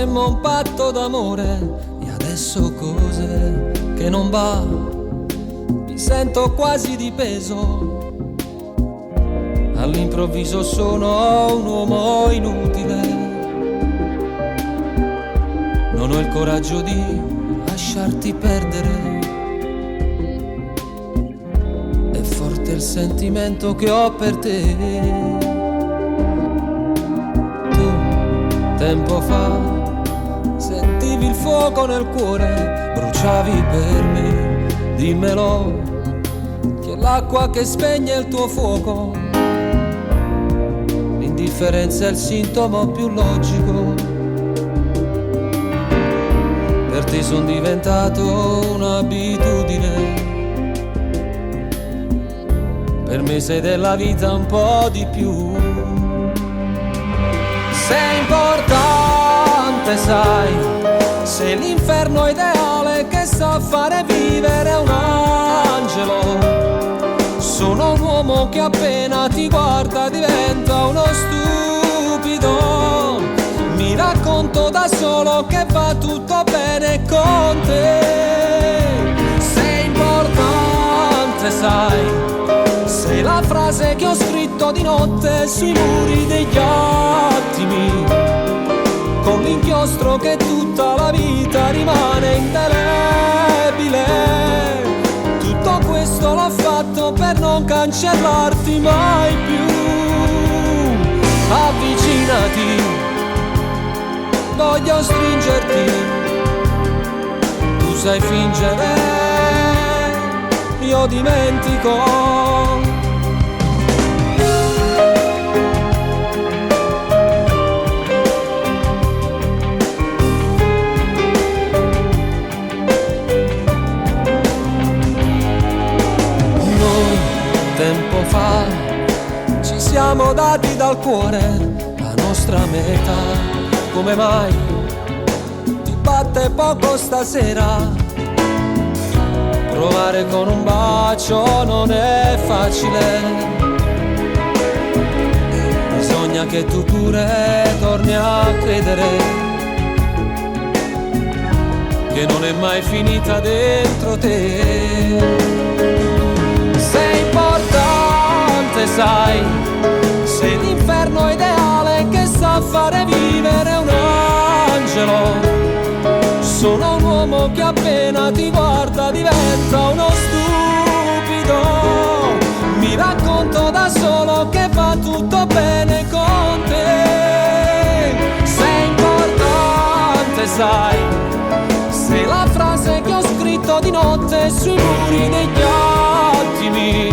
facemmo un patto d'amore e adesso cose che non va, mi sento quasi di peso, all'improvviso sono un uomo inutile, non ho il coraggio di lasciarti perdere, è forte il sentimento che ho per te. Tempo fa sentivi il fuoco nel cuore, bruciavi per me, dimmelo, che è l'acqua che spegne il tuo fuoco, l'indifferenza è il sintomo più logico, per te son diventato un'abitudine, per me sei della vita un po' di più. Sei importante, sai, sei l'inferno ideale che sa fare vivere un angelo. Sono un uomo che appena ti guarda diventa uno stupido. Mi racconto da solo che va tutto bene con te. Sei importante, sai, sei la frase che ho scritto di notte sui muri degli attimi, con l'inchiostro che tutta la vita rimane indelebile. Tutto questo l'ho fatto per non cancellarti mai più. Avvicinati, voglio stringerti, tu sai fingere, io dimentico. Tempo fa ci siamo dati dal cuore la nostra meta, come mai ti batte poco stasera? Provare con un bacio non è facile, bisogna che tu pure torni a credere che non è mai finita dentro te. Sei importante, sai, sei l'inferno ideale che sa fare vivere un angelo. Sono un uomo che appena ti guarda diventa uno stupido. Mi racconto da solo che va tutto bene con te. Sei importante, sai, sei la frase che ho scritto di notte sui muri degli attimi,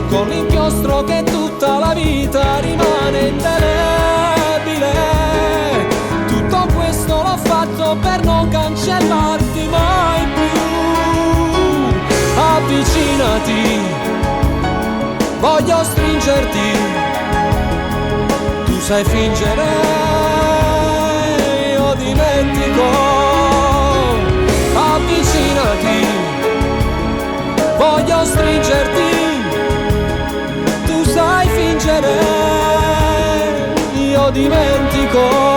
con l'inchiostro che tutta la vita rimane indelebile. Tutto questo l'ho fatto per non cancellarti mai più. Avvicinati, voglio stringerti, tu sai fingere, io dimentico. Avvicinati, voglio stringerti, tu sai fingere, io dimentico.